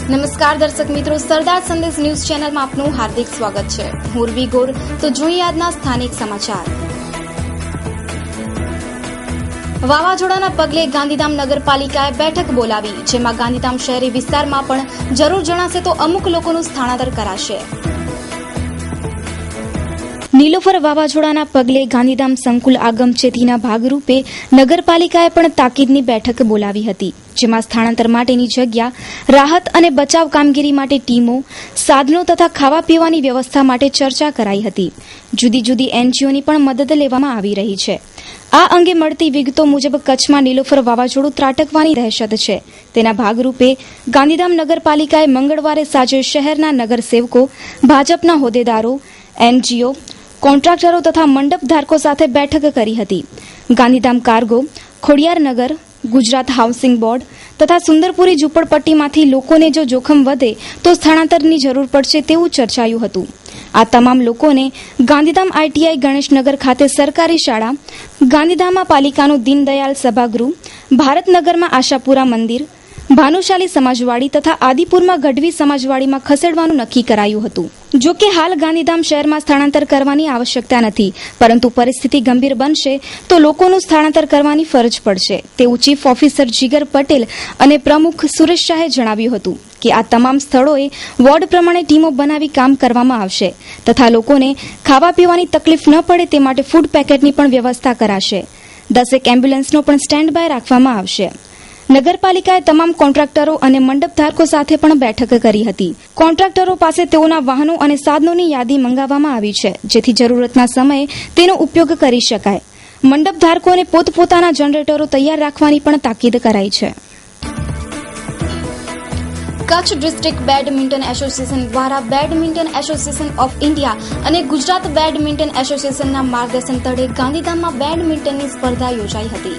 નમસ્કાર દર્શક મિત્રો, સરદાર સંદેશ ન્યૂઝ ચેનલમાં આપનું હાર્દિક સ્વાગત છે. હું ઉર્વી ગોર. તો જોઈએ આજના સ્થાનિક સમાચાર. વાવાઝોડાના પગલે ગાંધીધામ નગરપાલિકાએ બેઠક બોલાવી, જેમાં ગાંધીધામ શહેરી વિસ્તારમાં પણ જરૂર જણાશે તો અમુક લોકોનું સ્થળાંતર કરાશે. નીલોફર વાવાઝોડાના પગલે ગાંધીધામ સંકુલ આગમચેતીના ભાગરૂપે નગરપાલિકાએ પણ તાકીદની બેઠક બોલાવી હતી, જેમાં સ્થળાંતર માટેની જગ્યા, રાહત અને બચાવ કામગીરી માટે ટીમો, સાધનો તથા ખાવા પીવાની વ્યવસ્થા માટે ચર્ચા કરાઈ હતી. જુદી જુદી એનજીઓની પણ મદદ લેવામાં આવી રહી છે. આ અંગે મળતી વિગતો મુજબ કચ્છમાં નીલોફર વાવાઝોડું ત્રાટકવાની દહેશત છે. તેના ભાગરૂપે ગાંધીધામ નગરપાલિકાએ મંગળવારે સાંજે શહેરના નગરસેવકો, ભાજપના હોદ્દેદારો, એનજીઓ, કોન્ટ્રાક્ટરો તથા મંડપ ધારકો સાથે બેઠક કરી હતી. Gandhidham cargo, Khodiyarnagar, Gujarat housing board તથા સુંદરપુરી ઝૂંપડપટ્ટીમાંથી લોકોને જો જોખમ વધે તો સ્થળાંતરની જરૂર પડશે તેવું ચર્ચાયું હતું. આ તમામ લોકોને ગાંધીધામ આઈટીઆઈ ગણેશનગર ખાતે સરકારી શાળા, ગાંધીધામમાં પાલિકાનું દીનદયાલ સભાગૃહ, ભારતનગરમાં આશાપુરા મંદિર, ભાનુશાલી સમાજવાડી તથા આદિપુરમાં ગઢવી સમાજવાડીમાં ખસેડવાનું નક્કી કરાયું હતું. જો કે હાલ ગાંધીધામ શહેરમાં સ્થળાંતર કરવાની આવશ્યકતા નથી, પરંતુ પરિસ્થિતિ ગંભીર બનશે તો લોકોનું સ્થળાંતર કરવાની ફરજ પડશે તેવું ચીફ ઓફિસર જીગર પટેલ અને પ્રમુખ સુરેશ શાહે જણાવ્યું હતું કે આ તમામ સ્થળોએ વોર્ડ પ્રમાણે ટીમો બનાવી કામ કરવામાં આવશે તથા લોકોને ખાવા પીવાની તકલીફ ન પડે તે માટે ફૂડ પેકેટની પણ વ્યવસ્થા કરાશે. 10 એમ્બ્યુલન્સનો પણ સ્ટેન્ડ બાય રાખવામાં આવશે. નગરપાલિકાએ તમામ કોન્ટ્રાક્ટરો અને મંડપ ધારકો સાથે પણ બેઠક કરી હતી. કોન્ટ્રાક્ટરો પાસે તેઓના વાહનો અને સાધનોની યાદી મંગાવવામાં આવી છે, જેથી જરૂરતના સમયે તેનો ઉપયોગ કરી શકાય. મંડપ ધારકોને પોતપોતાના જનરેટરો તૈયાર રાખવાની પણ તાકીદ કરાઈ છે. કચ્છ ડિસ્ટ્રિક્ટ બેડમિન્ટન એસોસિએશન દ્વારા બેડમિન્ટન એસોસિએશન ઓફ ઇન્ડિયા અને ગુજરાત બેડમિન્ટન એસોસિએશનના માર્ગદર્શન તળે ગાંધીધામમાં બેડમિન્ટનની સ્પર્ધા યોજાઈ હતી.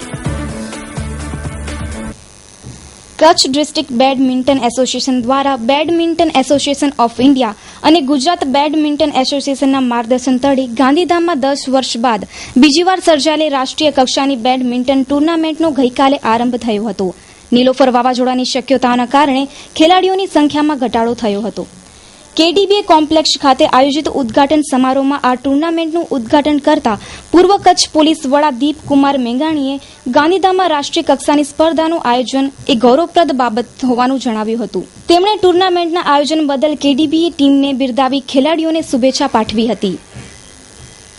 કચ્છ ડિસ્ટ્રિક્ટ બેડમિન્ટન એસોસિએશન દ્વારા બેડમિન્ટન એસોસિએશન ઓફ ઇન્ડિયા અને ગુજરાત બેડમિન્ટન એસોસિએશનના માર્ગદર્શન તળે ગાંધીધામમાં 10 વર્ષ બાદ બીજીવાર સર્જાયેલી રાષ્ટ્રીય કક્ષાની બેડમિન્ટન ટુર્નામેન્ટનો ગઈકાલે આરંભ થયો હતો. નીલોફર વાવાઝોડાની શક્યતાઓના કારણે ખેલાડીઓની સંખ્યામાં ઘટાડો થયો હતો. કેડીબીએ કોમ્પ્લેક્સ ખાતે આયોજિત ઉદઘાટન સમારોહમાં આ ટુર્નામેન્ટનું ઉદઘાટન કરતા પૂર્વ કચ્છ પોલીસ વડા દીપકુમાર મેંગાણીએ ગાંધીધામમાં રાષ્ટ્રીય કક્ષાની સ્પર્ધાનું આયોજન એ ગૌરવપ્રદ બાબત હોવાનું જણાવ્યું હતું. તેમણે ટુર્નામેન્ટના આયોજન બદલ કેડીબીએ ટીમને બિરદાવી ખેલાડીઓને શુભેચ્છા પાઠવી હતી.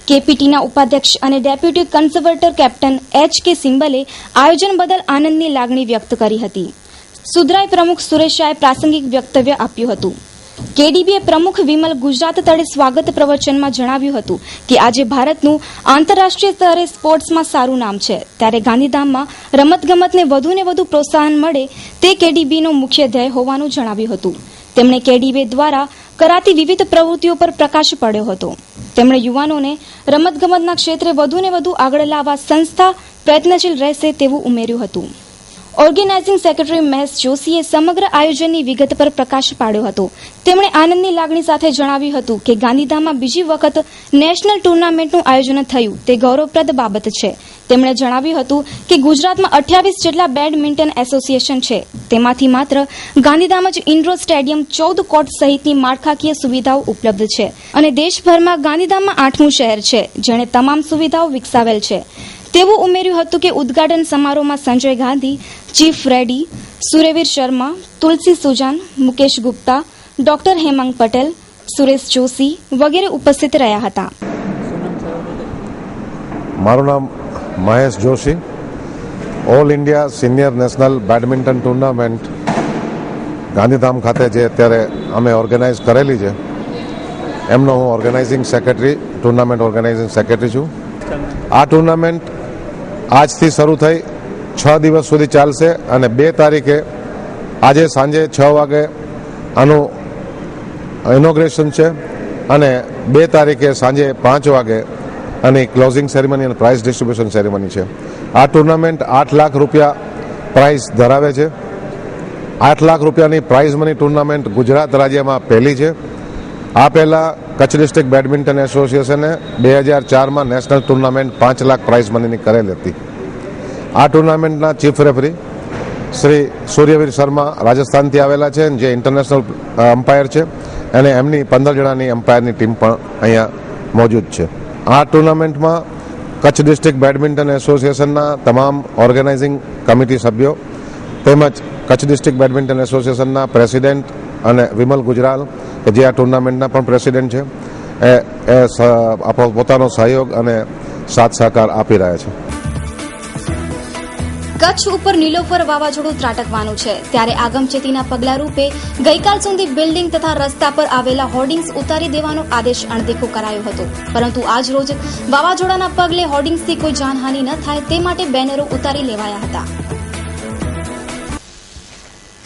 કેપીટીના ઉપાધ્યક્ષ અને ડેપ્યુટી કન્ઝર્વેટર કેપ્ટન એચ.કે. સિંબલે આયોજન બદલ આનંદની લાગણી વ્યક્ત કરી હતી. સુધરાઈ પ્રમુખ સુરેશ શાહે પ્રાસંગિક વક્તવ્ય આપ્યું હતું. કેડીબીએ પ્રમુખ વિમલ ગુજરાત તળે સ્વાગત પ્રવચનમાં જણાવ્યું હતું કે આજે ભારતનું આંતરરાષ્ટ્રીય સ્તરે સ્પોર્ટ્સમાં સારું નામ છે, ત્યારે ગાંધીધામમાં રમતગમતને વધુને વધુ પ્રોત્સાહન મળે તે કેડીબીનો મુખ્ય ધ્યેય હોવાનું જણાવ્યું હતું. તેમણે કેડીબી દ્વારા કરાતી વિવિધ પ્રવૃત્તિઓ પર પ્રકાશ પાડ્યો હતો. તેમણે યુવાનોને રમતગમતના ક્ષેત્રે વધુને વધુ આગળ લાવવા સંસ્થા પ્રયત્નશીલ રહેશે તેવું ઉમેર્યું હતું. ઓર્ગેનાઇઝિંગ સેક્રેટરી મહેશ જોશીએ સમગ્ર આયોજનની વિગત પર પ્રકાશ પાડ્યો હતો. તેમણે આનંદની લાગણી સાથે જણાવ્યું હતું કે ગાંધીધામમાં બીજી વખત નેશનલ ટુર્નામેન્ટનું આયોજન થયું તે ગૌરવપ્રદ બાબત છે. તેમણે જણાવ્યું હતું કે ગુજરાતમાં 28 જેટલા બેડમિન્ટન એસોસિએશન છે, તેમાંથી માત્ર ગાંધીધામ જ ઇન્ડોર સ્ટેડિયમ, 14 કોર્ટ સહિતની માળખાકીય સુવિધાઓ ઉપલબ્ધ છે અને દેશભરમાં ગાંધીધામમાં 8મું શહેર છે જેણે તમામ સુવિધાઓ વિકસાવેલ છે તેવું ઉમેર્યું હતું કે ઉદઘાટન સમારોહમાં સંજય ગાંધી, ચીફ રેડ્ડી, સુરેવીર શર્મા, તુલસી સુજાન, મુકેશ ગુપ્તા, ડોક્ટર હેમાંગ પટેલ, સુરેશ જોશી વગેરે ઉપસ્થિત રહ્યા હતા. મારું નામ Mahesh Joshi. All India senior national badminton tournament Gandhidham ખાતે જે અત્યારે અમે ઓર્ગેનાઇઝ કરેલી છે એમનો હું organising secretary, tournament organising secretary છું. આ ટુર્નામેન્ટ આજથી શરૂ થઈ 6 દિવસ સુધી ચાલશે અને 2 તારીખે આજે સાંજે 6 વાગે આનું ઇનોગ્રેશન છે અને 2 તારીખે સાંજે 5 વાગે આની ક્લોઝિંગ સેરેમની અને પ્રાઇઝ ડિસ્ટ્રીબ્યુશન સેરેમની છે. આ ટુર્નામેન્ટ 8 લાખ રૂપિયા પ્રાઇઝ ધરાવે છે. 8 લાખ રૂપિયાની પ્રાઇઝ મની ટુર્નામેન્ટ ગુજરાત રાજ્યમાં પહેલી છે. આ પહેલાં કચ્છ ડિસ્ટ્રિક્ટ બેડમિન્ટન એસોસિએશને 2004માં નેશનલ ટુર્નામેન્ટ 5 લાખ પ્રાઇઝ મનીની કરેલી હતી. આ ટુર્નામેન્ટના ચીફ રેફરી શ્રી સૂર્યવીર શર્મા રાજસ્થાનથી આવેલા છે, જે ઇન્ટરનેશનલ અમ્પાયર છે, અને એમની 15 જણાની અમ્પાયરની ટીમ પણ અહીંયા મોજૂદ છે. આ ટુર્નામેન્ટમાં કચ્છ ડિસ્ટ્રિક્ટ બેડમિન્ટન એસોસિએશનના તમામ ઓર્ગેનાઇઝિંગ કમિટી સભ્યો તેમજ કચ્છ ડિસ્ટ્રિક્ટ બેડમિન્ટન એસોસિએશનના પ્રેસિડેન્ટ અને વિમલ ગુજરાલ કે જે આ ટુર્નામેન્ટના પણ પ્રેસિડેન્ટ છે એ પોતાનો સહયોગ અને સાથ સહકાર આપી રહ્યા છે. કચ્છ ઉપર નીલોફર વાવાઝોડું ત્રાટકવાનું છે, ત્યારે આગમચેતીના પગલા રૂપે ગઈકાલ સુધી બિલ્ડિંગ તથા રસ્તા પર આવેલા હોર્ડિંગ્સ ઉતારી દેવાનો આદેશ અણદેખો કરાયો હતો. પરંતુ આજ રોજ વાવાઝોડાના પગલે હોર્ડિંગ્સથી કોઈ જાનહાનિ ન થાય તે માટે બેનરો ઉતારી લેવાયા હતા.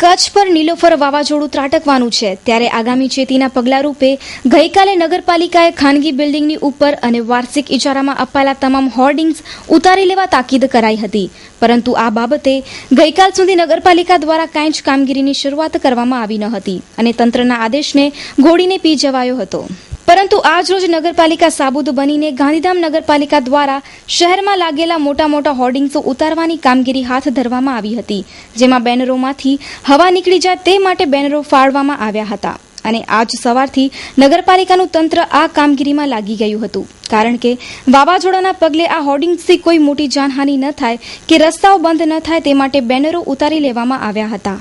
કચ્છ પર નીલોફર વાવાઝોડું ત્રાટકવાનું છે, ત્યારે આગામી ચેતીના પગલા રૂપે ગઈકાલે નગરપાલિકાએ ખાનગી બિલ્ડિંગની ઉપર અને વાર્ષિક ઇજારામાં અપાયેલા તમામ હોર્ડિંગ્સ ઉતારી લેવા તાકીદ કરાઈ હતી. પરંતુ આ બાબતે ગઈકાલ સુધી નગરપાલિકા દ્વારા કાંઈ જ કામગીરીની શરૂઆત કરવામાં આવી ન હતી અને તંત્રના આદેશને ઘોડીને પી જવાયો હતો. પરંતુ આજ રોજ નગરપાલિકા સાબુદ બનીને ગાંધીધામ નગરપાલિકા દ્વારા શહેરમાં લાગેલા મોટા મોટા હોર્ડિંગ્સો ઉતારવાની કામગીરી હાથ ધરવામાં આવી હતી, જેમાં બેનરોમાંથી હવા નીકળી જાય તે માટે બેનરો ફાળવામાં આવ્યા હતા. અને આજ સવારથી નગરપાલિકાનું તંત્ર આ કામગીરીમાં લાગી ગયું હતું, કારણ કે વાવાઝોડાના પગલે આ હોર્ડિંગ્સથી કોઈ મોટી જાનહાનિ ન થાય કે રસ્તાઓ બંધ ન થાય તે માટે બેનરો ઉતારી લેવામાં આવ્યા હતા.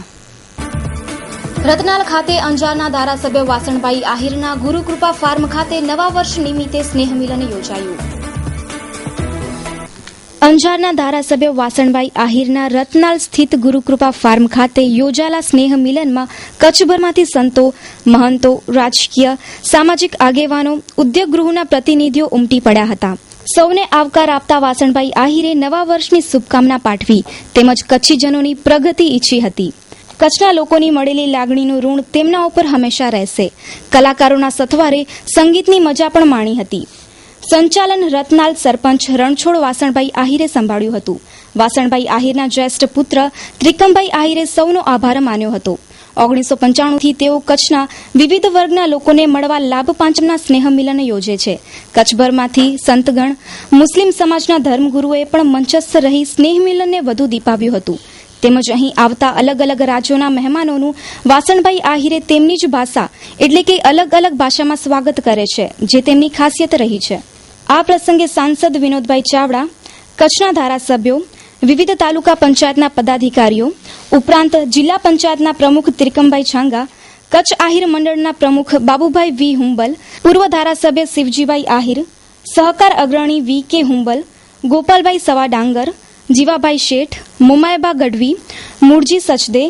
રતનાલ ખાતે અંજારના ધારાસભ્ય વાસણભાઈ આહિરના ગુરુકૃપા ફાર્મ ખાતે નવા વર્ષ નિમિત્તે સ્નેહ મિલન યોજાયું. અંજારના ધારાસભ્ય વાસણભાઈ આહિરના રતનાલ સ્થિત ગુરુકૃપા ફાર્મ ખાતે યોજાયેલા સ્નેહ મિલનમાં કચ્છભરમાંથી સંતો, મહંતો, રાજકીય સામાજિક આગેવાનો, ઉદ્યોગગૃહોના પ્રતિનિધિઓ ઉમટી પડ્યા હતા. સૌને આવકાર આપતા વાસણભાઈ આહિરે નવા વર્ષની શુભકામના પાઠવી તેમજ કચ્છીજનોની પ્રગતિ ઈચ્છી હતી. કચ્છના લોકોની મળેલી લાગણીનું ઋણ તેમના ઉપર હંમેશા રહેશે. કલાકારોના સથવારે સંગીતની મજા પણ માણી હતી. સંચાલન રતનાલ સરપંચ રણછોડ વાસણભાઈ આહિરે સંભાળ્યું હતું. વાસણભાઈ આહિરના જ્યેષ્ઠ પુત્ર ત્રિકમભાઈ આહિરે સૌનો આભાર માન્યો હતો. 1995થી તેઓ કચ્છના વિવિધ વર્ગના લોકોને મળવા લાભ પાંચમના સ્નેહ મિલન યોજે છે. કચ્છભરમાંથી સંતગણ, મુસ્લિમ સમાજના ધર્મગુરુઓએ પણ મંચસ્થ રહી સ્નેહ મિલનને વધુ દીપાવ્યું હતું. તેમજ અહીં આવતા અલગ અલગ રાજ્યોના મહેમાનોનું વાસણભાઈ આહિરે તેમની જ ભાષા એટલે કે અલગ અલગ ભાષામાં સ્વાગત કરે છે, જે તેમની ખાસિયત રહી છે. આ પ્રસંગે સાંસદ વિનોદભાઈ ચાવડા, કચ્છના ધારાસભ્યો, વિવિધ તાલુકા પંચાયતના પદાધિકારીઓ ઉપરાંત જિલ્લા પંચાયતના પ્રમુખ ત્રિકમભાઈ છાંગા, કચ્છ આહિર મંડળના પ્રમુખ બાબુભાઈ વી હુંબલ, પૂર્વ ધારાસભ્ય શિવજીભાઈ આહિર, સહકાર અગ્રણી વી કે હુંબલ, ગોપાલભાઈ સવા ડાંગર, જીવાભાઈ શેઠ, મુમાયબા ગઢવી, મૂળજી સચદે,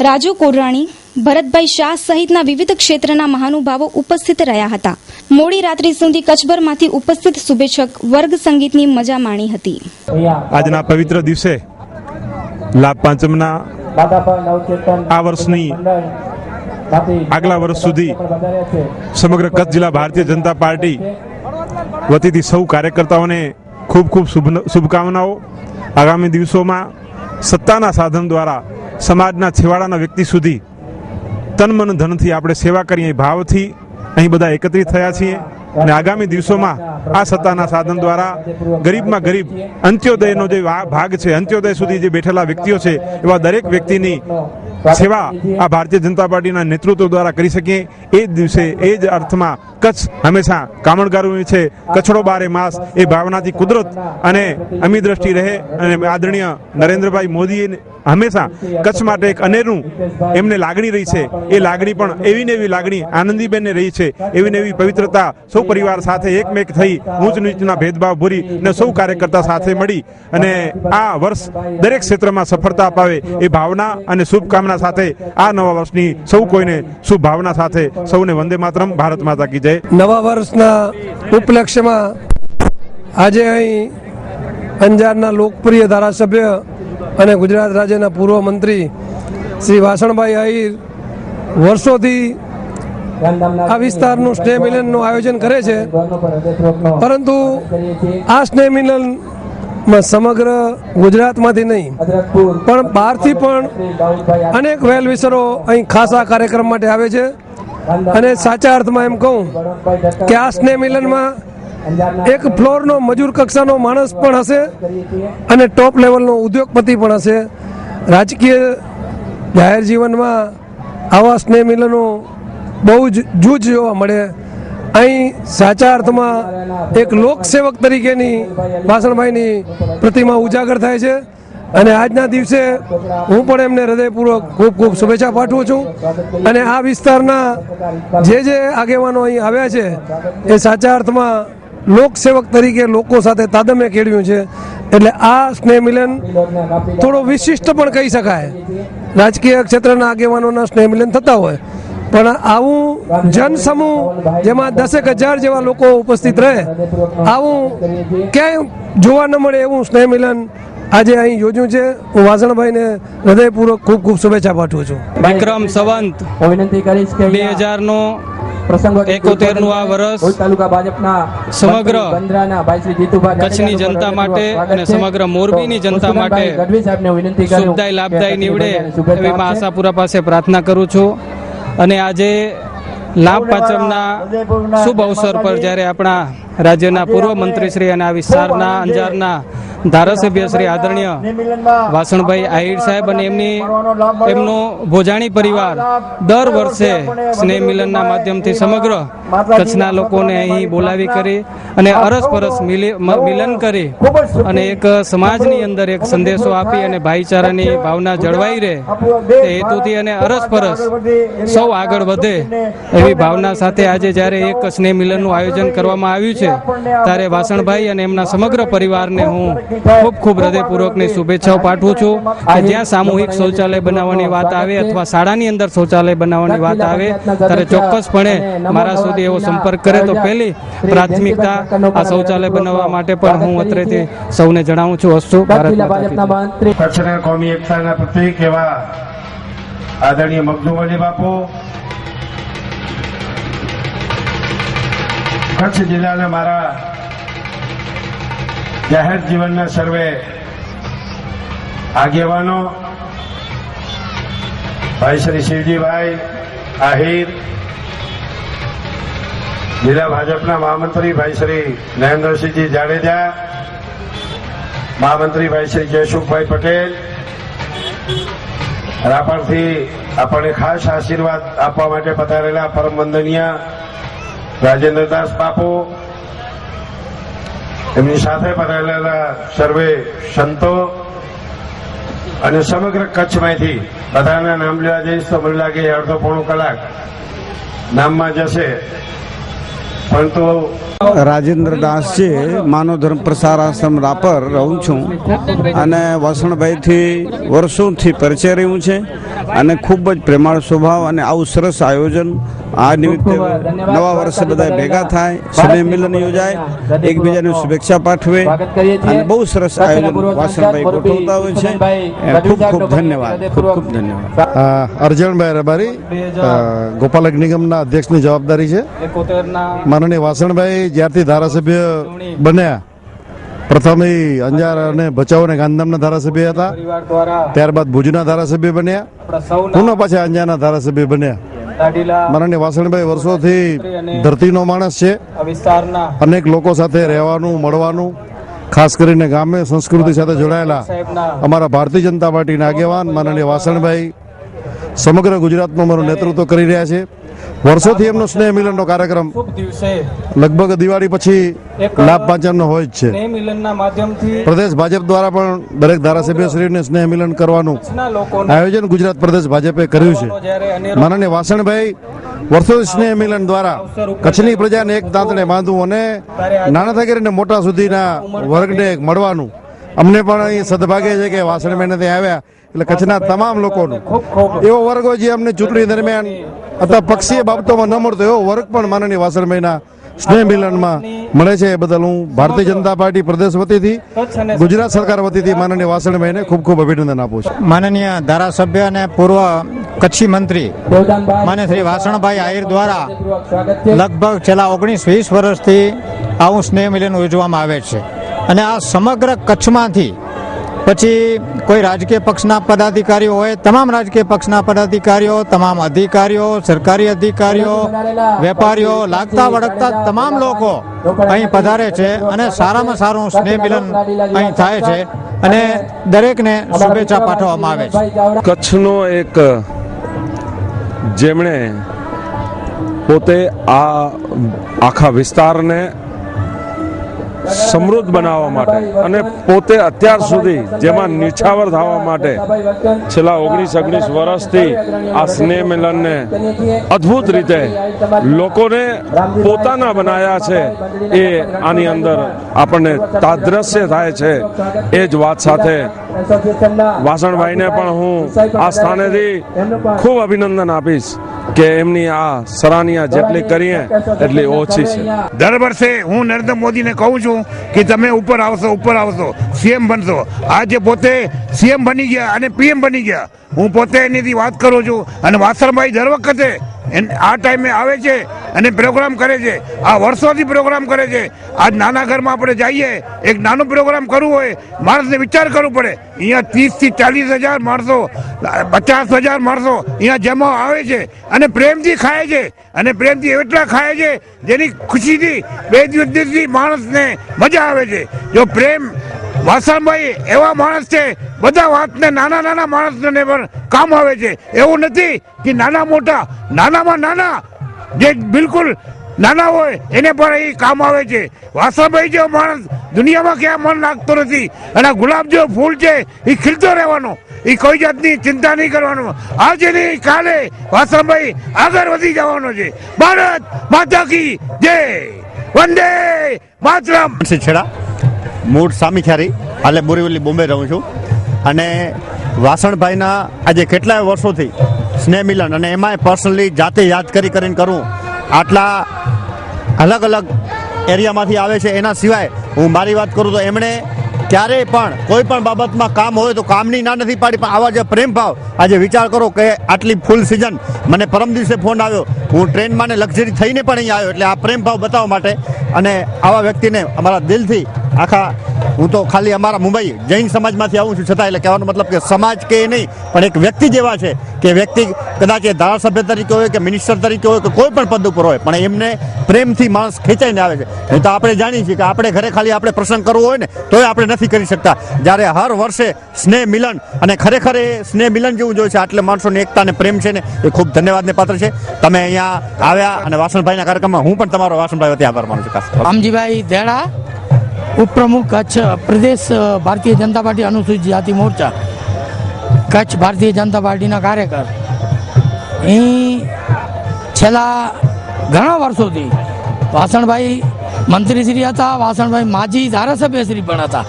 રાજુ કોરરાણી, ભરતભાઈ શાહ સહિતના વિવિધ ક્ષેત્રના મહાનુભાવો ઉપસ્થિત રહ્યા હતા. મોડી રાત્રિ સુધી કચ્છભરમાંથી ઉપસ્થિત શુભેચ્છક વર્ગ સંગીતની મજા માણી હતી. આજના પવિત્ર દિવસે લાભ પાંચમના આ વર્ષની આગલા વર્ષ સુધી સમગ્ર કચ્છ જિલ્લા ભારતીય જનતા પાર્ટી વતીથી સૌ કાર્યકર્તાઓને ખૂબ ખૂબ શુભકામનાઓ. આગામી દિવસોમાં સત્તાના સાધન દ્વારા સમાજના છેવાડાના વ્યક્તિ સુધી તન મન ધનથી આપણે સેવા કરીએ ભાવથી અહીં બધા એકત્રિત થયા છીએ અને આગામી દિવસોમાં આ સત્તાના સાધન દ્વારા ગરીબમાં ગરીબ અંત્યોદયનો જે ભાગ છે, અંત્યોદય સુધી જે બેઠેલા વ્યક્તિઓ છે એવા દરેક વ્યક્તિની સેવા આ ભારતીય જનતા પાર્ટીના નેતૃત્વ દ્વારા કરી શકીએ. એ જ દિવસે એ જ અર્થમાં કચ્છ હંમેશા કામણગારું છે. કચ્છડો બારે માસ એ ભાવનાથી કુદરત અને અમી દ્રષ્ટિ રહે અને આદરણીય નરેન્દ્રભાઈ મોદીએ હંમેશા કચ્છ માટે એક અનેરું એમને લાગણી રહી છે. એ લાગણી પણ એવી ને એવી લાગણી આનંદીબેનને રહી છે. એવી ને એવી પવિત્રતા સૌ પરિવાર સાથે એકમેક થઈ ઊંચ નીચના ભેદભાવ ભૂરી અને સૌ કાર્યકર્તા સાથે મળી અને આ વર્ષ દરેક ક્ષેત્રમાં સફળતા અપાવે એ ભાવના અને શુભકામના કામના સાથે આ નવા વર્ષની સૌ કોઈને શુભ ભાવના સાથે સૌને વંદે માતરમ, ભારત માતા કી જય. નવા વર્ષના ઉપલક્ષ્યમાં આજે અહીં અંજારના લોકપ્રિય ધારાસભ્ય અને ગુજરાત રાજ્યના પૂર્વ મંત્રી શ્રી વાસણભાઈ આહિર વર્ષોથી આ વિસ્તારનું સ્નેહ મિલનનું આયોજન કરે છે, પરંતુ આ સ્નેહ મિલનમાં સમગ્ર ગુજરાતમાંથી નહીં પણ બહારથી પણ અનેક વેલવિસરો અહીં ખાસ આ કાર્યક્રમ માટે આવે છે. અને સાચા અર્થમાં એમ કહું કે આ સ્નેહ મિલનમાં એક ફ્લોરનો મજૂર કક્ષાનો માણસ પણ હશે અને ટોપ લેવલનો ઉદ્યોગપતિ પણ હશે. રાજકીય જાહેર જીવનમાં આવા સ્નેહ મિલનો બહુ જ જૂજ જોવા મળે. અહીં સાચા અર્થમાં એક લોકસેવક તરીકેની વાસણભાઈની પ્રતિમા ઉજાગર થાય છે અને આજના દિવસે હું પણ એમને હૃદયપૂર્વક ખૂબ ખૂબ શુભેચ્છા પાઠવું છું. અને આ વિસ્તારના જે આગેવાનો અહીં આવ્યા છે એ સાચા અર્થમાં લોકસેવક તરીકે લોકો સાથે તાદમ્ય કેળવ્યું છે. એટલે આ સ્નેહ મિલન થોડો વિશિષ્ટ પણ કહી શકાય. રાજકીય ક્ષેત્રના આગેવાનોના સ્નેહ મિલન થતા હોય, પણ આવું જનસમૂહ જેમાં 10,000 જેવા લોકો ઉપસ્થિત રહે, આવું ક્યાંય જોવા ન મળે એવું સ્નેહ મિલન આજે અહીં યોજ્યું છે. હું વાસણભાઈને હૃદયપૂર્વક ખૂબ ખૂબ શુભેચ્છા પાઠવું છું. વિક્રમ સંવંત 2000નો 71નું આ વર્ષ સમગ્ર કચ્છની જનતા માટે અને સમગ્ર મોરબીની જનતા માટે શુભદાય લાભદાયી નીવડે એવી મા આશાપુરા પાસે પ્રાર્થના કરું છું. અને આજે લાભ પાંચમના શુભ અવસર પર જ્યારે આપણા રાજ્યના પૂર્વ મંત્રી શ્રી અને આ વિસ્તારના અંજારના ધારાસભ્ય શ્રી આદરણીય વાસણભાઈ આહિર સાહેબ અને એમનો ભોજાણી પરિવાર દર વર્ષે સ્નેહ મિલનના માધ્યમથી સમગ્ર કચ્છના લોકોને અહીં બોલાવી કરી અને અરસપરસ મિલન કરી અને એક સમાજની અંદર એક સંદેશો આપી અને ભાઈચારાની ભાવના જળવાઈ રહે તે હેતુથી અને અરસપરસ સૌ આગળ વધે એવી ભાવના સાથે આજે જ્યારે એક સ્નેહ મિલનનું આયોજન કરવામાં આવ્યું છે, ત્યારે વાસણભાઈ અને એમના સમગ્ર પરિવારને હું ખૂબ ખૂબ હૃદયપૂર્વકની શુભેચ્છાઓ પાઠવું છું. કે જ્યાં સામૂહિક શૌચાલય બનાવવાની વાત આવે અથવા શાળાની અંદર શૌચાલય બનાવવાની વાત આવે ત્યારે ચોક્કસપણે મારા સુધી એવો સંપર્ક કરે તો પહેલી પ્રાથમિકતા આ શૌચાલય બનાવવા માટે પણ હું અત્રેથી સૌને જણાવું છું. અસ્તુ ભારત માતા કી જય. કચ્છના કોમી એકતાના પ્રતીક એવા આદરણીય મખદૂમ અલી બાપુ, કચ્છ જિલ્લાના મારા જાહેર જીવનના સર્વે આગેવાનો, ભાઈ શ્રી શિવજીભાઈ આહિર, જિલ્લા ભાજપના મહામંત્રી ભાઈ શ્રી નરેન્દ્રસિંહજી જાડેજા, મહામંત્રી ભાઈ શ્રી જયસુખભાઈ પટેલ, રાપરથી આપણને ખાસ આશીર્વાદ આપવા માટે પધારેલા પરમ વંદનીય રાજેન્દ્રદાસ બાપુ, એમની સાથે પધારેલા સર્વે સંતો અને સમગ્ર કચ્છમાંથી બધાના નામ લેવા જઈશ તો મને લાગે અડધો પોણો કલાક નામમાં જશે, પરંતુ રાજેન્દ્ર દાસ છે, માનવ ધર્મ પ્રસાર આશ્રમ રાપર રહું છું અને વાસણભાઈથી વર્ષોથી પરિચય રહ્યું છે અને ખૂબ જ પ્રેમાળ સ્વભાવ અને આવું સરસ આયોજન આ નિમિત્તે નવા વર્ષે બધા ભેગા થાય, સ્નેહ મિલન યોજાય, એકબીજાને શુભેચ્છા પાઠવે અને બહુ સરસ આયોજન વાસણભાઈ ગોઠવતા હોય છે. ખૂબ ખૂબ ધન્યવાદ, ખૂબ ખૂબ ધન્યવાદ. અર્જણભાઈ રબારી, ગોપાલક નિગમના અધ્યક્ષની જવાબદારી છે. માનનીય વાસણભાઈ જ્યારથી ધારાસભ્ય બન્યા, પ્રથમ અંજાર અને ભચાઉ અને ગાંધીધામના ધારાસભ્ય હતા, ત્યારબાદ ભુજના ધારાસભ્ય બન્યા, પુનઃ પાછા અંજારના ધારાસભ્ય બન્યા. માનનીય વાસણભાઈ વર્ષોથી ધરતીનો માણસ છે. અનેક લોકો સાથે રહેવાનું, મળવાનું, ખાસ કરીને ગામે સંસ્કૃતિ સાથે જોડાયેલા અમારા ભારતીય જનતા પાર્ટીના આગેવાન માનનીય વાસણભાઈ સમગ્ર ગુજરાતનું અમારું નેતૃત્વ કરી રહ્યા છે. વર્ષોથી એમનો સ્નેહ મિલનનો કાર્યક્રમ લગભગ દિવાળી પછી લાભ પાંચમનો હોય જ છે. પ્રદેશ ભાજપ દ્વારા પણ દરેક ધારાસભ્યશ્રીને સ્નેહ મિલન કરવાનું આયોજન ગુજરાત પ્રદેશ ભાજપે કર્યું છે. માનનીય વાસણભાઈ વર્ષોથી સ્નેહ મિલન દ્વારા કચ્છની પ્રજાને એક તાંતણે બાંધવું અને નાનાથી કરીને મોટા સુધીના વર્ગને મળવાનું. અમને પણ અહીં સદભાગ્ય છે કે વાસણભાઈને ત્યાં આવ્યા એટલે કચ્છના તમામ લોકોનું એવો વર્ગ હોય જે અમને ચૂંટણી દરમિયાન અથવા પક્ષીય બાબતોમાં ન મળતો એવો વર્ગ પણ માનનીય વાસણભાઈના સ્નેહ મિલનમાં મળે છે. એ બદલ હું ભારતીય જનતા પાર્ટી પ્રદેશ વતીથી ગુજરાત સરકાર વતીથી માનનીય વાસણભાઈને ખૂબ ખૂબ અભિનંદન આપું છું. માનનીય ધારાસભ્ય અને પૂર્વ કચ્છી મંત્રી માન્ય શ્રી વાસણભાઈ આહિર દ્વારા લગભગ છેલ્લા 19-20 વર્ષથી આવું સ્નેહ મિલન યોજવામાં આવે છે અને આ સમગ્ર કચ્છમાંથી પછી કોઈ રાજકીય પક્ષના પદાધિકારીઓ હોય, તમામ રાજકીય પક્ષના પદાધિકારીઓ, તમામ અધિકારીઓ, સરકારી અધિકારીઓ, વેપારીઓ, લાગતા વળગતા તમામ લોકો અહીં પધારે છે અને સારામાં સારું સ્નેહ મિલન અહીં થાય છે અને દરેકને શુભેચ્છા પાઠવવામાં આવે છે. કચ્છનો એક જેમણે પોતે આ આખા વિસ્તારને સમૃદ્ધ બનાવવા માટે અને પોતે અત્યાર સુધી જેમાં નિછાવર થવા માટે છેલ્લા 19 વર્ષથી આ સ્નેહ મિલનને અદ્ભુત રીતે લોકોને પોતાના બનાવ્યા છે એ આની અંદર આપણને તાદ્રશ્ય થાય છે. એ જ વાત સાથે વાસણભાઈને પણ હું આ સ્થાનેથી ખૂબ અભિનંદન આપીશ કે એમની આ સરાહનીય જેટલી કરીએ એટલી ઓછી છે. દર વર્ષે હું નરેન્દ્ર મોદીને કહું છું કે તમે ઉપર આવશો, સીએમ બનશો. આજે પોતે સીએમ બની ગયા અને પીએમ બની ગયા. હું પોતે એનીથી વાત કરું છું અને વાસણભાઈ દર વખતે આ ટાઈમે આવે છે અને પ્રોગ્રામ કરે છે. આ વર્ષોથી પ્રોગ્રામ કરે છે. આજ નાના ઘરમાં આપણે જઈએ, એક નાનો પ્રોગ્રામ કરવું હોય, માણસને વિચાર કરવો પડે. અહીંયા 30 થી 40 હજાર માણસો, 50 હજાર માણસો અહીંયા જમા આવે છે અને પ્રેમથી ખાય છે અને પ્રેમથી એટલા ખાય છે જેની ખુશીથી બે દિવસથી માણસને મજા આવે છે. જો પ્રેમ વાસણભાઈ એવા માણસ છે, બધા વાતને નાના માણસને પણ કામ આવે છે. એવું નથી કે નાના મોટા, નાનામાં નાના જે બિલકુલ નાના હોય એને પણ એ કામ આવે છે. વાસણભાઈ જેવો માણસ દુનિયામાં ક્યાં મન લાગતો નથી અને ગુલાબ જેવો ફૂલ છે એ ખીલતો રહેવાનો, એ કોઈ જાતની ચિંતા નહીં કરવાનો. આજે નહીં કાલે વાસણભાઈ આગળ વધી જવાનો છે. ભારત માતા કી જય, વંદે માતરમ. છેડા મૂળ સામીખ્યારી, હાલે બોરીવલી બોમ્બે રહું છું અને વાસણભાઈના આજે કેટલાય વર્ષોથી સ્નેહ મિલન અને એમાંય પર્સનલી જાતે યાદ કરીને કરું. આટલા અલગ અલગ એરિયામાંથી આવે છે. એના સિવાય હું મારી વાત કરું તો એમણે ક્યારેય પણ કોઈ પણ બાબતમાં કામ હોય તો કામની ના નથી પાડી, પણ આવા જે પ્રેમ ભાવ, આજે વિચાર કરો કે આટલી ફૂલ સિઝન, મને પરમ દિવસે ફોન આવ્યો, હું ટ્રેનમાં ને લક્ઝરી થઈને પણ અહીંયા આવ્યો, એટલે આ પ્રેમ ભાવ બતાવવા માટે. અને આવા વ્યક્તિને અમારા દિલથી આખા, હું તો ખાલી અમારા મુંબઈ જૈન સમાજમાંથી આવું છું છતાં, એટલે કહેવાનો મતલબ કે સમાજ કે નહીં પણ એક વ્યક્તિ જેવા છે કે વ્યક્તિ કદાચ એ ધારાસભ્ય તરીકે હોય કે મિનિસ્ટર તરીકે હોય કે કોઈ પણ પદ ઉપર હોય, પણ એમને પ્રેમથી માણસ ખેંચાઈને આવે છે. નહીં તો આપણે જાણીએ છીએ કે આપણે ઘરે ખાલી આપણે પ્રસંગ કરવો હોય ને તોય આપણે નથી કરી શકતા, જ્યારે હર વર્ષે સ્નેહ મિલન અને ખરેખર એ સ્નેહ મિલન જેવું જોઈએ છે. આટલે માણસોની એકતા અને પ્રેમ છે ને એ ખૂબ ધન્યવાદને પાત્ર છે. તમે અહીંયા આવ્યા અને વાસણભાઈના કાર્યક્રમમાં હું પણ તમારો વાસણભાઈ વતી આભાર માનું છું. રામજીભાઈ દેડા, ઉપપ્રમુખ કચ્છ પ્રદેશ ભારતીય જનતા પાર્ટી અનુસૂચિત જાતિ મોરચા, કચ્છ ભારતીય જનતા પાર્ટીના કાર્યકર. અહીં છેલ્લા ઘણા વર્ષોથી વાસણભાઈ મંત્રીશ્રી હતા, વાસણભાઈ માજી ધારાસભ્યશ્રી પણ હતા,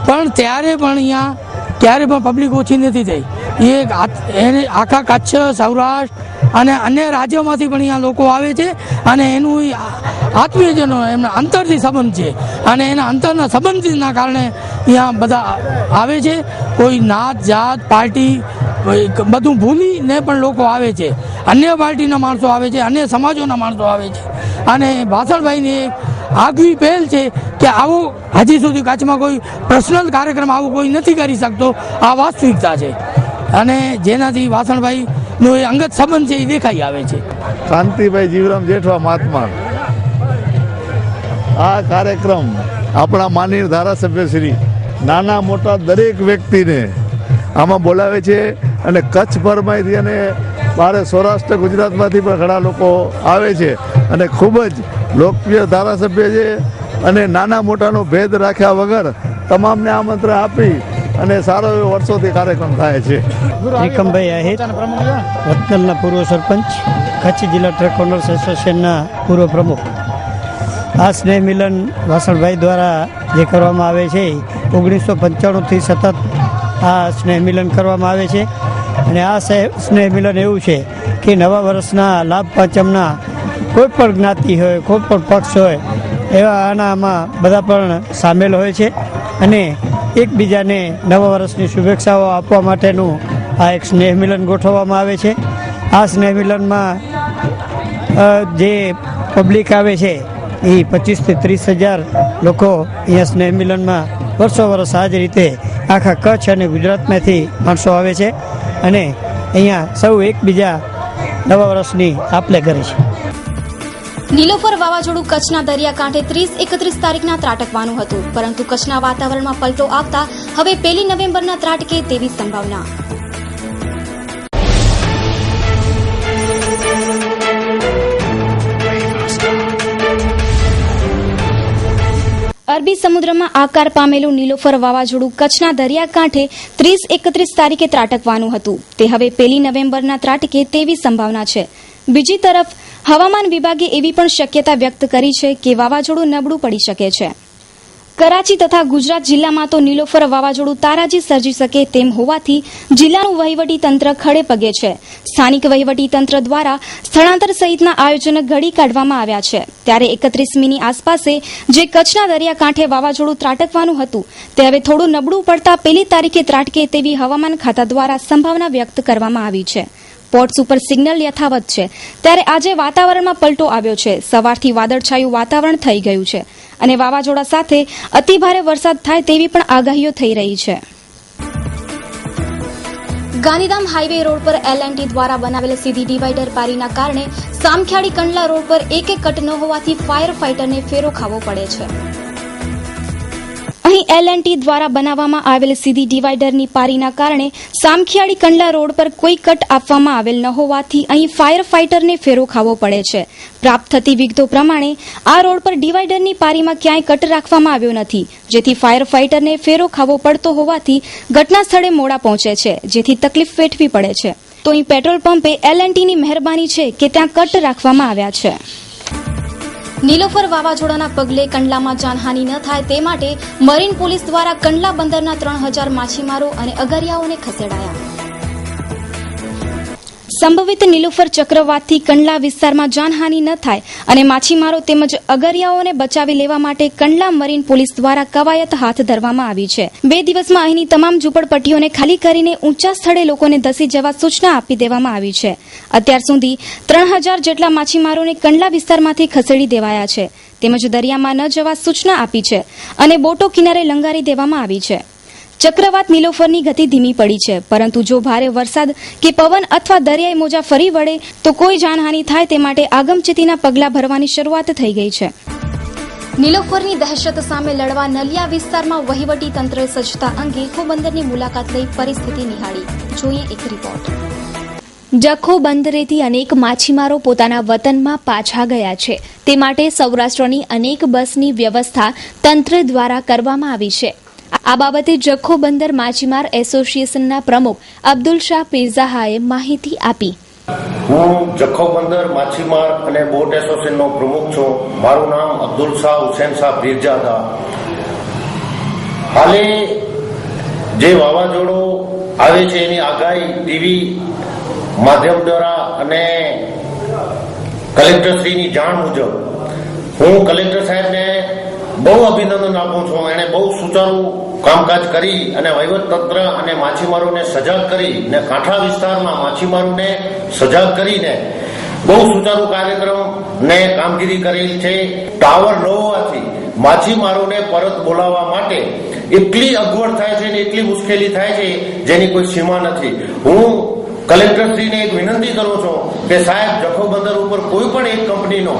પણ ત્યારે પણ અહીંયા ક્યારે પણ પબ્લિક ઓછી નથી થઈ. એ આખા કચ્છ, સૌરાષ્ટ્ર અને અન્ય રાજ્યોમાંથી પણ અહીંયા લોકો આવે છે અને એનું આત્મીયજનો એમના અંતરથી સંબંધ છે અને એના અંતરના સંબંધના કારણે અહીંયા બધા આવે છે. કોઈ નાત જાત પાર્ટી બધું ભૂલીને પણ લોકો આવે છે. અન્ય પાર્ટીના માણસો આવે છે, અન્ય સમાજોના માણસો આવે છે અને વાસણભાઈની એક આગવી પહેલ છે કે આવો હજી સુધી કચ્છમાં કોઈ પર્સનલ કાર્યક્રમ આવું કોઈ નથી કરી શકતો. આ વાસ્તવિકતા છે અને જેનાથી વાસણભાઈનો એ અંગત સંબંધ છે એ દેખાઈ આવે છે. શાંતિભાઈ જીવરામ જેઠવા મહાત્મા, આ કાર્યક્રમ આપણા માનનીય ધારાસભ્ય શ્રી નાના મોટા દરેક વ્યક્તિને આમાં બોલાવે છે અને કચ્છભરમાંથી અને બારે સૌરાષ્ટ્ર ગુજરાતમાંથી પણ ઘણા લોકો આવે છે અને ખૂબ જ લોકપ્રિય ધારાસભ્ય છે અને નાના મોટાનો ભેદ રાખ્યા વગર તમામને આમંત્રણ આપી અને સારો એવો વર્ષોથી કાર્યક્રમ થાય છે. એકમભાઈ આહિર, વતનલના પૂર્વ સરપંચ, કચ્છ જિલ્લા ટ્રક ઓનર્સ એસોસિએશનના પૂર્વ પ્રમુખ. આ સ્નેહ મિલન વાસણભાઈ દ્વારા જે કરવામાં આવે છે 1995થી સતત આ સ્નેહ મિલન કરવામાં આવે છે. અને આ સ્નેહ મિલન એવું છે કે નવા વર્ષના લાભ પાંચમના કોઈ પણ જ્ઞાતિ હોય, કોઈ પણ પક્ષ હોય, એવા આમાં બધા પણ સામેલ હોય છે અને એકબીજાને નવા વર્ષની શુભેચ્છાઓ આપવા માટેનું આ એક સ્નેહ મિલન ગોઠવવામાં આવે છે. આ સ્નેહ મિલનમાં જે પબ્લિક આવે છે એ 25,000 થી 30,000 લોકો અહીંયા સ્નેહ મિલનમાં વર્ષો વર્ષ આ જ રીતે આખા કચ્છ અને ગુજરાતમાંથી માણસો આવે છે અને અહીંયા સૌ એકબીજા નવા વર્ષની આપલે કરે છે. નીલોફર વાવાઝોડું કચ્છના દરિયાકાંઠે 30-31 તારીખના ત્રાટકવાનું હતું, પરંતુ કચ્છના વાતાવરણમાં પલટો આવતા હવે 1 નવેમ્બરના ત્રાટકે તેવી સંભાવના. અરબી સમુદ્રમાં આકાર પામેલું નીલોફર વાવાઝોડું કચ્છના દરિયાકાંઠે 30-31 તારીખે ત્રાટકવાનું હતું. તે હવે 1 નવેમ્બરના ત્રાટકે તેવી સંભાવના છે. બીજી તરફ હવામાન વિભાગે એવી પણ શક્યતા વ્યક્ત કરી છે કે વાવાઝોડું નબળું પડી શકે છે. કરાચી તથા ગુજરાત જિલ્લામાં તો નીલોફર વાવાઝોડું તારાજી સર્જી શકે તેમ હોવાથી જિલ્લાનું વહીવટી તંત્ર ખડે પગે છે. સ્થાનિક વહીવટી તંત્ર દ્વારા સ્થળાંતર સહિતના આયોજનો ઘડી કાઢવામાં આવ્યા છે. ત્યારે 31મીની આસપાસે જે કચ્છના દરિયાકાંઠે વાવાઝોડું ત્રાટકવાનું હતું તે હવે થોડું નબળું પડતા 1 તારીખે ત્રાટકે તેવી હવામાન ખાતા દ્વારા સંભાવના વ્યક્ત કરવામાં આવી છે. પોર્ટ્સ ઉપર સિગ્નલ યથાવત છે, ત્યારે આજે વાતાવરણમાં પલટો આવ્યો છે. સવારથી વાદળછાયું વાતાવરણ થઈ ગયું છે અને વાવાઝોડા સાથે અતિભારે વરસાદ થાય તેવી પણ આગાહીઓ થઈ રહી છે. ગાંધીધામ હાઈવે રોડ પર L&T દ્વારા બનાવેલ સીધી ડિવાઈડર પારીના કારણે સામખિયાળી કંડલા રોડ પર એક કટ ન હોવાથી ફાયર ફાઈટરને ફેરો ખાવો પડે છે. અહીં L&T દ્વારા બનાવવામાં આવેલ સીધી ડિવાઈડરની પારીના કારણે સામખિયાળી કંડલા રોડ પર કોઈ કટ આપવામાં આવેલ ન હોવાથી અહીં ફાયર ફાઈટરને ફેરો ખાવો પડે છે. પ્રાપ્ત થતી વિગતો પ્રમાણે આ રોડ પર ડિવાઈડરની પારીમાં ક્યાંય કટ રાખવામાં આવ્યો નથી, જેથી ફાયર ફાઈટરને ફેરો ખાવો પડતો હોવાથી ઘટના સ્થળે મોડા પહોંચે છે, જેથી તકલીફ વેઠવી પડે છે. તો અહીં પેટ્રોલ પંપે L&Tની મહેરબાની છે કે ત્યાં કટ રાખવામાં આવ્યા છે. નીલોફર વાવાઝોડાના પગલે કંડલામાં જાનહાનિ ન થાય તે માટે મરીન પોલીસ દ્વારા કંડલા બંદરના 3000 માછીમારો અને અગરિયાઓને ખસેડાયા. સંભવિત નીલોફર ચક્રવાતથી કંડલા વિસ્તારમાં જાનહાનિ ન થાય અને માછીમારો તેમજ અગરિયાઓને બચાવી લેવા માટે કંડલા મરીન પોલીસ દ્વારા કવાયત હાથ ધરવામાં આવી છે. 2 દિવસમાં અહીંની તમામ ઝૂંપડપટ્ટીઓને ખાલી કરીને ઊંચા સ્થળે લોકોને ધસી જવા સૂચના આપી દેવામાં આવી છે. અત્યાર સુધી 3000 જેટલા માછીમારોને કંડલા વિસ્તારમાંથી ખસેડી દેવાયા છે, તેમજ દરિયામાં ન જવા સૂચના આપી છે અને બોટો કિનારે લંગારી દેવામાં આવી છે. ચક્રવાત નીલોફરની ગતિ ધીમી પડી છે, પરંતુ જો ભારે વરસાદ કે પવન અથવા દરિયાઈ મોજા ફરી વળે તો કોઈ જાનહાનિ થાય તે માટે આગમચેતીના પગલાં ભરવાની શરૂઆત થઈ ગઈ છે. નીલોફરની દહેશત સામે લડવા નલિયા વિસ્તારમાં વહીવટી તંત્રએ સજ્જતા અંગે પોરબંદરની મુલાકાત લઈ પરિસ્થિતિ નિહાળી. જોઈએ એક રિપોર્ટ. જખો બંદરેથી અનેક માછીમારો પોતાના વતનમાં પાછા ગયા છે. તે માટે સૌરાષ્ટ્રની અનેક બસની વ્યવસ્થા તંત્ર દ્વારા કરવામાં આવી છે. આ બાબતે જખો બંદર માછીમાર એસોસિએશનના પ્રમુખ અબ્દુલ શાહ પીરઝાહાએ માહિતી આપી. હું જખો બંદર માછીમાર અને બોટ એસોસિએશનનો પ્રમુખ છું. મારું નામ અબ્દુલ શાહ હુસેન શાહ પીરઝાદા. હાલે જે વાવાઝોડું આવે છે એની આગાહી ટીવી માધ્યમ દ્વારા અને કલેક્ટરશ્રીની જાણ મુજબ હું કલેક્ટર સાહેબને બહુ અભિનંદન આપું છું. એને બહુ સુચારું કામકાજ કરી અને વહીવટતંત્ર અને માછીમારોને સજાગ કરી ને કાંઠા વિસ્તારમાં માછીમારોને સજાગ કરીને બહુ સુચારું કાર્યક્રમ ને કામગીરી કરેલ છે. ટાવર ન હોવાથી માછીમારોને પરત બોલાવવા માટે એટલી અગવડ થાય છે ને એટલી મુશ્કેલી થાય છે જેની કોઈ સીમા નથી. હું કલેક્ટરશ્રીને એક વિનંતી કરું છું કે સાહેબ જખો બંદર ઉપર કોઈ પણ એક કંપનીનો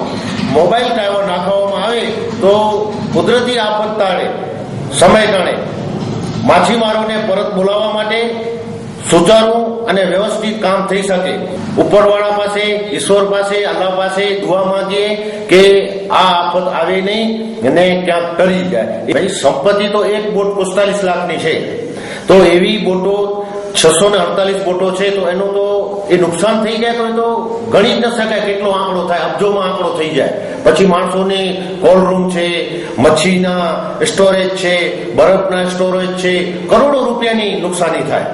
મોબાઈલ ટાવર નાખવામાં આવે તો કુદરતી આફત તાળે સમયગાળે માછીમારોને પરત બોલાવવા માટે સુચારું અને વ્યવસ્થિત કામ થઈ શકે. ઉપરવાળા પાસે, ઈશ્વર પાસે, અલ્લાહ પાસે દુઆ માંગીએ કે આ આફત આવે નહીં અને ક્યાંક ટળી જાય. ભાઈ સંપત્તિ તો એક બોટ 45 લાખની છે, તો એવી બોટો 648 બોટો છે, તો એનું તો એ નુકસાન થઈ જાય તો ગણી જ ન શકાય કેટલો આંકડો થાય, અબજોમાં આંકડો થઈ જાય. પછી માણસોની કોલ્ડ રૂમ છે, મચ્છીના સ્ટોરેજ છે, બરફના સ્ટોરેજ છે, કરોડો રૂપિયાની નુકસાની થાય.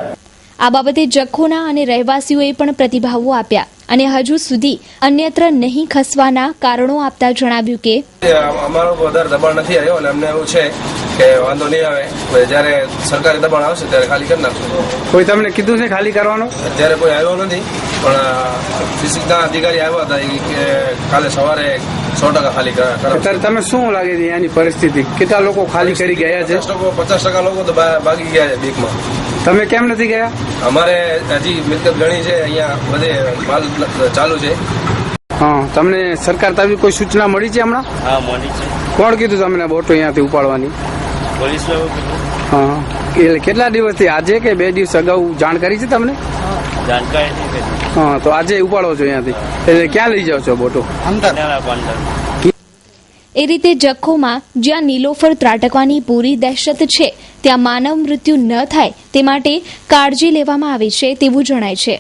આ બાબતે જખોના અને રહેવાસીઓએ પણ પ્રતિભાવો આપ્યા અને હજુ સુધી અન્યત્ર નહીં ખસવાના કારણો આપતા જણાવ્યું કે અમારો વધારે દબાણ નથી આવ્યો અને અમને એવું છે કે વાંધો નહીં આવે, જયારે સરકારી દબાણ આવશે ત્યારે ખાલી કરી નાખશું. કોઈ તમને કીધું છે ખાલી કરવાનું? અત્યારે કોઈ આવ્યો નથી, પણ ફિઝિક્સના અધિકારી આવ્યા હતા કે કાલે સવારે 100% ખાલી કરે. અત્યારે તમે શું લાગે છે એની પરિસ્થિતિ? કેટલા લોકો ખાલી કરી ગયા છે? 50% લોકો તો ભાગી ગયા છે બીકમાં. તમે કેમ નથી ગયા? અમારે હજી મિલકત ઘણી છે, અહીંયા બધે માલ ચાલુ છે. હા, તમને સરકાર તરફથી કોઈ સૂચના મળી છે હમણાં? હા, મળી છે. કોણ કીધું તમને બોટો અહીંયાથી ઉપાડવાની? પોલીસ વાળો. હા, એટલે કેટલા દિવસથી, આજે કે 2 દિવસ અગાઉ જાણ કરી છે તમને? જાણકારી નથી. હા, તો આજે ઉપાડો છો અહીંયાથી, એટલે ક્યાં લઈ જાઓ છો બોટો? અંદર. એ રીતે જખોમાં જ્યાં નીલોફર ત્રાટકવાની પૂરી દહેશત છે ત્યાં માનવ મૃત્યુ ન થાય તે માટે કાળજી લેવામાં આવી છે તેવું જણાય છે.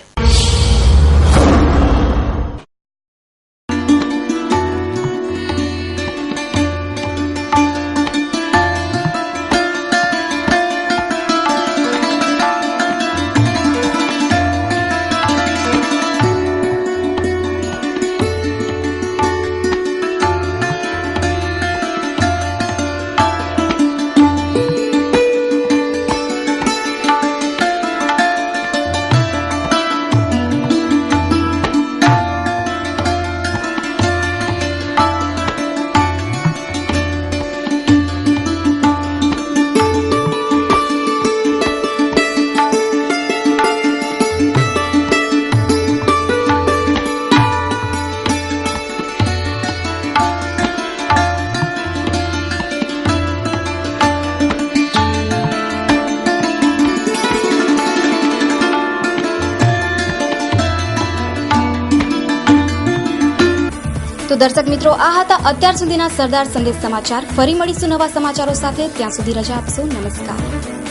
તો દર્શક મિત્રો, આ હતા અત્યાર સુધીના સરદાર સંદેશ સમાચાર. ફરી મળીશું નવા સમાચારો સાથે. ત્યાં સુધી રજા આપશો. નમસ્કાર.